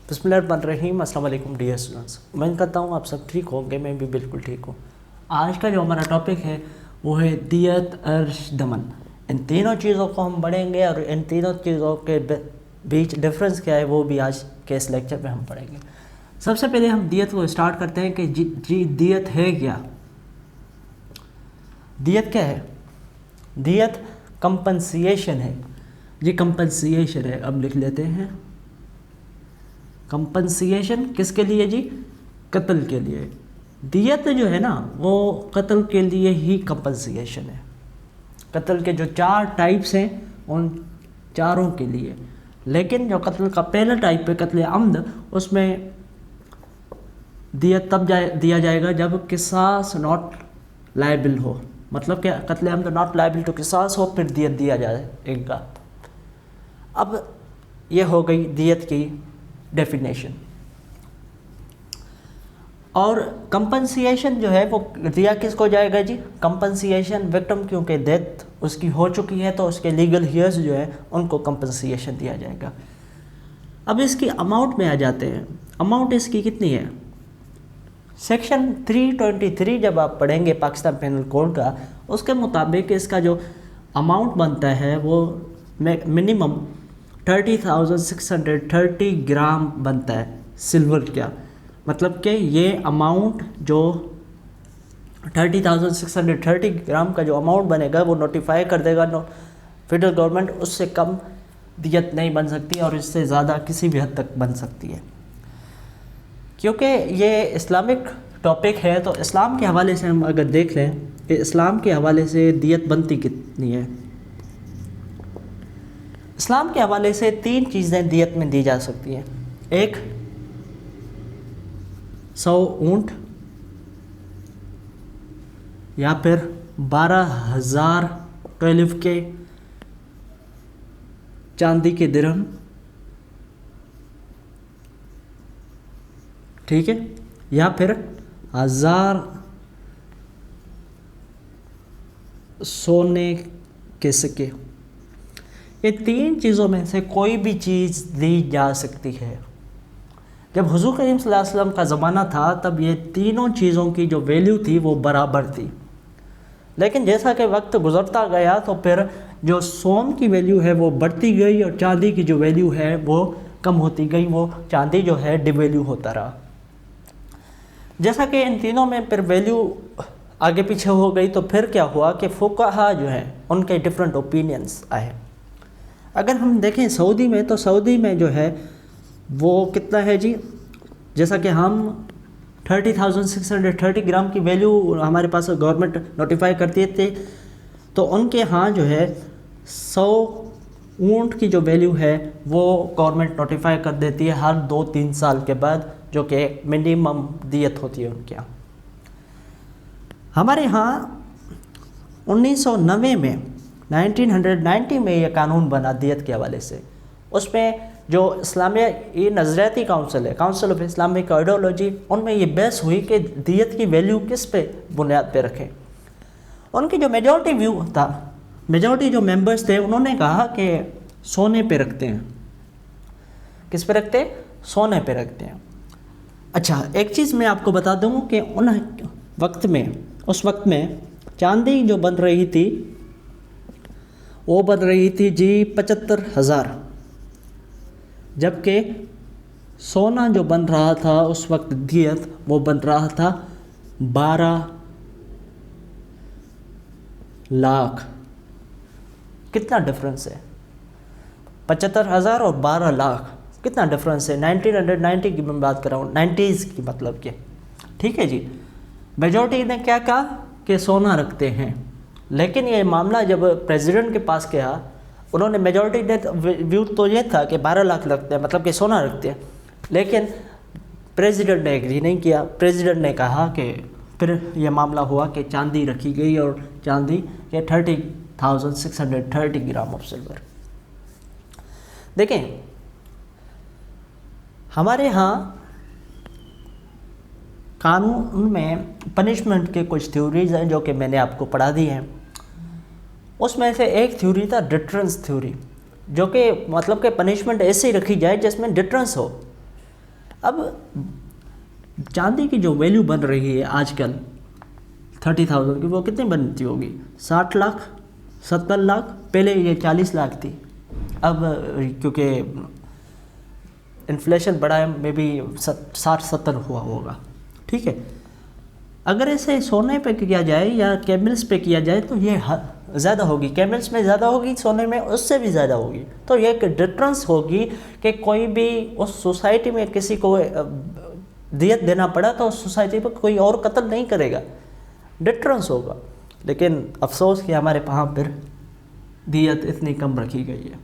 बिस्मिल्लाहिर्रहमानिर्रहीम। अस्सलाम वालेकुम डियर स्टूडेंट्स, उम्मीद करता हूँ आप सब ठीक होंगे। मैं भी बिल्कुल ठीक हूँ। आज का जो हमारा टॉपिक है वो है दियत, अर्श, दमन। इन तीनों चीज़ों को हम पढ़ेंगे और इन तीनों चीज़ों के बीच डिफरेंस क्या है वो भी आज के इस लेक्चर में हम पढ़ेंगे। सबसे पहले हम दियत को स्टार्ट करते हैं कि जी दियत है क्या। दियत क्या है? दियत कंपनसिएशन है जी, कंपनसिएशन है। अब लिख लेते हैं कंपनसिएशन किसके लिए जी? कत्ल के लिए। दियत जो है ना वो कत्ल के लिए ही कंपनसिएशन है। कत्ल के जो 4 टाइप्स हैं उन चारों के लिए। लेकिन जो कत्ल का पहला टाइप है कत्ल अम्द, उसमें दियत तब दिया जाएगा जब किसास नॉट लायबिल हो। मतलब क्या? कत्ल अम्द नॉट लायबिल टू किसास हो, फिर दियत दिया जाएगा। अब ये हो गई दियत की डेफिनेशन। और कंपनसिएशन जो है वो दिया किसको जाएगा जी? कंपनसिएशन विक्टिम, क्योंकि डेथ उसकी हो चुकी है तो उसके लीगल हियर्स जो है उनको कंपनसिएशन दिया जाएगा। अब इसकी अमाउंट में आ जाते हैं। अमाउंट इसकी कितनी है? सेक्शन 323 जब आप पढ़ेंगे पाकिस्तान पेनल कोड का, उसके मुताबिक इसका जो अमाउंट बनता है वो मिनिमम 30,630 ग्राम बनता है सिल्वर का। मतलब कि ये अमाउंट जो 30,630 ग्राम का जो अमाउंट बनेगा वो नोटिफाई कर देगा फेडरल गवर्नमेंट। उससे कम दियत नहीं बन सकती और इससे ज़्यादा किसी भी हद तक बन सकती है। क्योंकि ये इस्लामिक टॉपिक है तो इस्लाम के हवाले से हम अगर देख लें कि इस्लाम के हवाले से दियत बनती कितनी है। इस्लाम के हवाले से 3 चीज़ें दियत में दी जा सकती हैं। एक 100 ऊँट, या फिर 12,000 12 के चांदी के दिरहम, ठीक है, या फिर 1000 सोने के सिक्के। ये 3 चीज़ों में से कोई भी चीज़ दी जा सकती है। जब हुज़ूर करीम सल्लल्लाहु अलैहि वसल्लम का ज़माना था तब ये तीनों चीज़ों की जो वैल्यू थी वो बराबर थी। लेकिन जैसा कि वक्त गुज़रता गया तो फिर जो सोन की वैल्यू है वो बढ़ती गई और चांदी की जो वैल्यू है वो कम होती गई। वो चांदी जो है डिवैल्यू होता रहा। जैसा कि इन तीनों में फिर वैल्यू आगे पीछे हो गई तो फिर क्या हुआ कि फुक़हा जो हैं उनके डिफरेंट ओपिनियंस आए। अगर हम देखें सऊदी में, तो सऊदी में जो है वो कितना है जी? जैसा कि हम 30,630 ग्राम की वैल्यू हमारे पास गवर्नमेंट नोटिफाई करती थे, तो उनके यहाँ जो है 100 ऊँट की जो वैल्यू है वो गवर्नमेंट नोटिफाई कर देती है हर 2-3 साल के बाद, जो कि मिनिमम दियत होती है उनके यहाँ। हमारे यहाँ 1990 में 1990 में ये कानून बना दियत के हवाले से। उसमें जो इस्लामी नज़रियाती काउंसिल है, काउंसिल ऑफ इस्लामिक आइडियोलॉजी, उनमें ये बहस हुई कि दियत की वैल्यू किस पे बुनियाद पे रखें। उनकी जो मेजॉरिटी व्यू था, मेजॉरिटी जो मेंबर्स थे, उन्होंने कहा कि सोने पे रखते हैं। किस पे रखते हैं? सोने पे रखते हैं। अच्छा, एक चीज़ मैं आपको बता दूँ कि उस वक्त में चांदी जो बन रही थी वो बन रही थी जी 75,000, जबकि सोना जो बन रहा था उस वक्त दियत वो बन रहा था 12 लाख। कितना डिफरेंस है? 75,000 और 12 लाख, कितना डिफरेंस है? 1990 की मैं बात कर रहा हूँ, 90s की मतलब के। ठीक है जी। मेजॉरिटी ने क्या कहा कि सोना रखते हैं, लेकिन ये मामला जब प्रेसिडेंट के पास गया, उन्होंने मेजॉरिटी ने व्यू तो ये था कि 12 लाख रखते हैं, मतलब कि सोना रखते हैं। लेकिन प्रेसिडेंट ने एग्री नहीं किया। प्रेसिडेंट ने कहा कि फिर ये मामला हुआ कि चांदी रखी गई और चांदी के 30,630 ग्राम ऑफ सिल्वर। देखें, हमारे यहाँ कानून में पनिशमेंट के कुछ थ्योरीज हैं जो कि मैंने आपको पढ़ा दी हैं। उसमें से एक थ्योरी था डिटरेंस थ्योरी, जो कि मतलब कि पनिशमेंट ऐसे ही रखी जाए जिसमें डिटरेंस हो। अब चांदी की जो वैल्यू बन रही है आजकल 30,000 की, वो कितनी बनती होगी? 60 लाख, 70 लाख। पहले ये 40 लाख थी। अब क्योंकि इन्फ्लेशन बढ़ा है, मे बी 60-70 हुआ होगा। ठीक है, अगर ऐसे सोने पे किया जाए या कैमल्स पे किया जाए तो ये ज़्यादा होगी। कैमल्स में ज़्यादा होगी, सोने में उससे भी ज़्यादा होगी। तो ये एक डिफरेंस होगी कि कोई भी उस सोसाइटी में किसी को दियत देना पड़ा तो उस सोसाइटी पर कोई और कत्ल नहीं करेगा, डिफरेंस होगा। लेकिन अफसोस कि हमारे वहाँ पर दियत इतनी कम रखी गई है।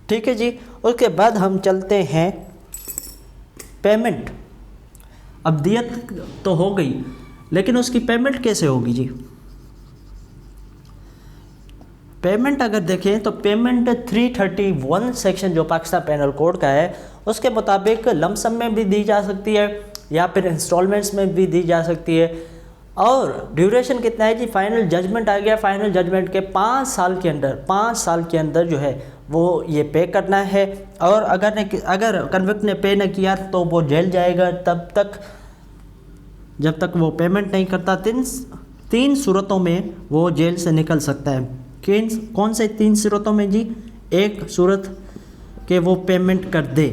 ठीक है जी, उसके बाद हम चलते हैं पेमेंट। अब दियत तो हो गई, लेकिन उसकी पेमेंट कैसे होगी जी? पेमेंट अगर देखें तो पेमेंट 331 सेक्शन जो पाकिस्तान पेनल कोड का है उसके मुताबिक लमसम में भी दी जा सकती है या फिर इंस्टॉलमेंट्स में भी दी जा सकती है। और ड्यूरेशन कितना है जी? फाइनल जजमेंट आ गया। फाइनल जजमेंट के 5 साल के अंदर जो है वो ये पे करना है। और अगर कन्विक्ट ने पे न किया तो वो जेल जाएगा तब तक जब तक वो पेमेंट नहीं करता। तीन सूरतों में वो जेल से निकल सकता है। कौन से 3 सूरतों में जी? एक सूरत के वो पेमेंट कर दे,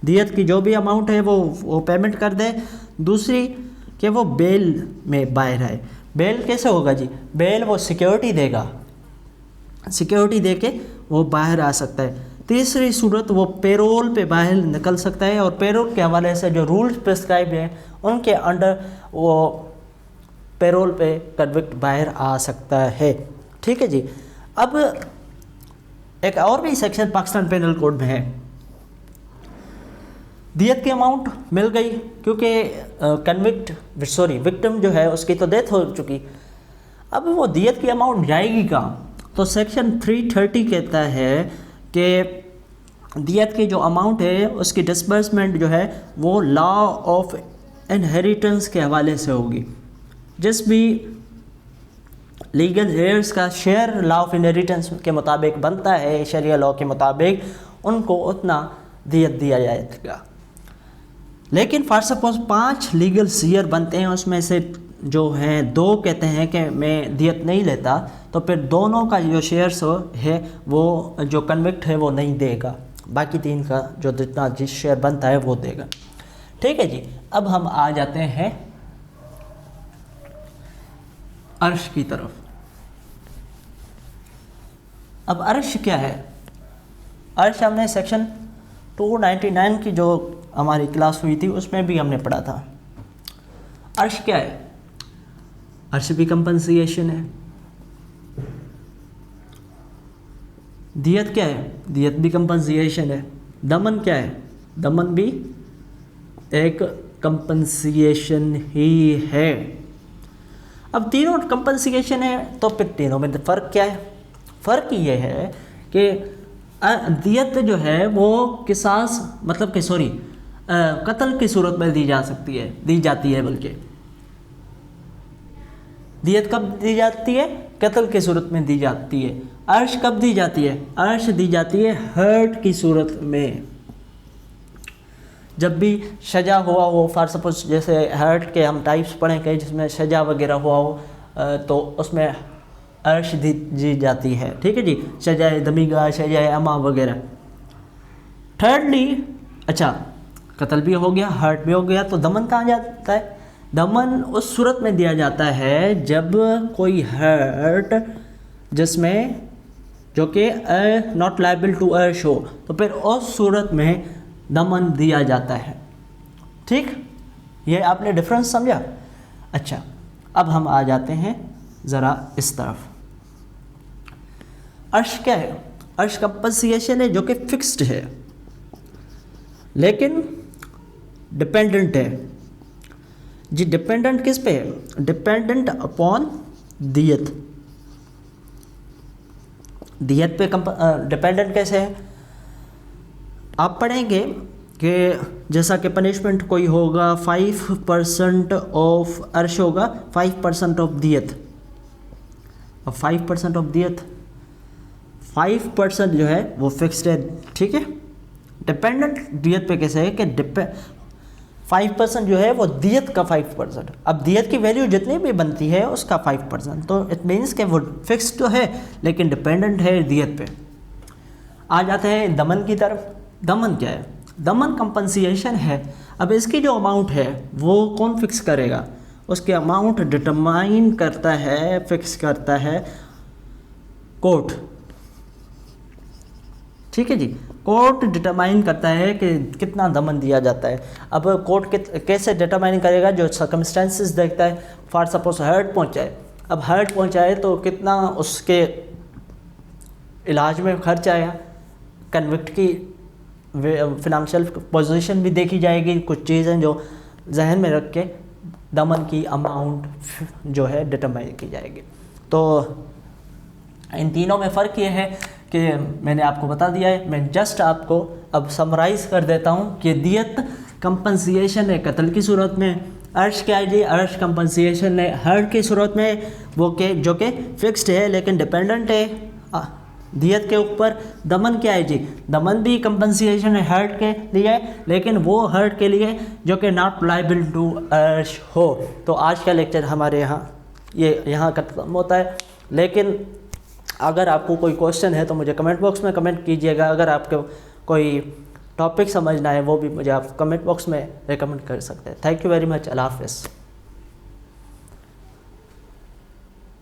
दियत की जो भी अमाउंट है वो पेमेंट कर दे। दूसरी कि वो बेल में बाहर आए। बेल कैसे होगा जी? बेल वो सिक्योरिटी देगा, सिक्योरिटी दे के वो बाहर आ सकता है। तीसरी सूरत वो पेरोल पे बाहर निकल सकता है और पेरोल के हवाले से जो रूल्स प्रिस्क्राइब हैं उनके अंडर वो पेरोल पे कन्विक्ट बाहर आ सकता है। ठीक है जी। अब एक और भी सेक्शन पाकिस्तान पेनल कोड में है, दियत की अमाउंट मिल गई क्योंकि विक्टिम जो है उसकी तो डेथ हो चुकी। अब वो दियत की अमाउंट जाएगी कहाँ? तो सेक्शन 330 कहता है कि दियत की जो अमाउंट है उसकी डिस्बर्समेंट जो है वो लॉ ऑफ इनहेरिटेंस के हवाले से होगी। जिस भी लीगल हेयर्स का शेयर लॉ ऑफ इनहेरिटेंस के मुताबिक बनता है, शरिया लॉ के मुताबिक, उनको उतना दियत दिया जाएगा। लेकिन फॉर सपोज 5 लीगल शेयर बनते हैं, उसमें से जो हैं 2 कहते हैं कि मैं दियत नहीं लेता, तो फिर दोनों का जो शेयर्स है वो जो कन्विक्ट है वो नहीं देगा, बाकी 3 का जो जितना जिस शेयर बनता है वो देगा। ठीक है जी। अब हम आ जाते हैं अर्श की तरफ। अब अर्श क्या है? अर्श हमने सेक्शन 299 की जो हमारी क्लास हुई थी उसमें भी हमने पढ़ा था। अर्श क्या है? अर्श भी कंपनसेशन है। दियत क्या है? दियत भी कंपनसेशन है। दमन क्या है? दमन भी एक कंपनसेशन ही है। अब तीनों कंपनसेशन है तो फिर तीनों में फ़र्क क्या है? फ़र्क ये है कि दियत जो है वो किसास मतलब कि कत्ल की सूरत में दी जाती है बल्कि दियत कब दी जाती है? कत्ल की सूरत में दी जाती है। अर्श कब दी जाती है? अर्श दी जाती है हर्ट की सूरत में। जब भी सजा हुआ हो, फॉर सपोज जैसे हर्ट के हम टाइप्स पढ़ेंगे जिसमें सजा वगैरह हुआ हो तो उसमें अर्श दी जाती है। ठीक है जी, सजाए दमीगा, सजाए अमा वगैरह। थर्डली, अच्छा कत्ल भी हो गया, हर्ट भी हो गया, तो दमन कहाँ जाता है? दमन उस सूरत में दिया जाता है जब कोई हर्ट जिसमें जो कि नॉट लायबल टू अर्श हो, तो फिर उस सूरत में दमन दिया जाता है। ठीक, ये आपने डिफरेंस समझा? अच्छा, अब हम आ जाते हैं ज़रा इस तरफ। अर्श क्या है? अर्श कंपनसेशन है जो कि फिक्स्ड है लेकिन डिपेंडेंट है। जी डिपेंडेंट किस पे है? Dependent upon दियत। दियत पे डिपेंडेंट कैसे है? आप पढ़ेंगे कि जैसा कि पनिशमेंट कोई होगा 5% ऑफ अर्श होगा, 5% ऑफ दियत। अब 5% ऑफ दियत, 5% जो है वो फिक्स्ड है। ठीक है, डिपेंडेंट दियत पे कैसे है कि 5% जो है वो दियत का 5%, अब दियत की वैल्यू जितनी भी बनती है उसका 5%, तो इट मीन्स कि वो फिक्स तो है लेकिन डिपेंडेंट है दियत पे। आ जाते हैं दमन की तरफ। दमन क्या है? दमन कंपनसेशन है। अब इसकी जो अमाउंट है वो कौन फिक्स करेगा? उसके अमाउंट डिटरमाइन करता है, फिक्स करता है कोर्ट। ठीक है जी, कोर्ट डिटरमाइन करता है कि कितना दमन दिया जाता है। अब कोर्ट कैसे डिटरमाइन करेगा? जो सर्कमस्टेंसेस देखता है। फॉर सपोज हर्ट पहुंचाए, अब हर्ट पहुंचाए तो कितना उसके इलाज में खर्च आया, कन्विक्ट की फिनंशियल पोजीशन भी देखी जाएगी, कुछ चीज़ें जो जहन में रख के दमन की अमाउंट जो है डिटरमाइन की जाएगी। तो इन तीनों में फ़र्क ये है कि मैंने आपको बता दिया है। मैं जस्ट आपको अब समराइज़ कर देता हूँ कि दियत कंपनसेशन है कत्ल की सूरत में, अर्श क्या है जी? अर्श कंपनसेशन है हर्ट की सूरत में, वो के जो कि फिक्स्ड है लेकिन डिपेंडेंट है दियत के ऊपर। दमन क्या है जी? दमन भी कंपनसेशन है हर्ट के लिए, लेकिन वो हर्ट के लिए जो कि नॉट लायबल टू अर्श हो। तो आज का लेक्चर हमारे यहाँ खत्म होता है, लेकिन अगर आपको कोई क्वेश्चन है तो मुझे कमेंट बॉक्स में कमेंट कीजिएगा। अगर आपको कोई टॉपिक समझना है वो भी मुझे आप कमेंट बॉक्स में रिकमेंड कर सकते हैं। Thank you very much. Allah हाफ़िज़।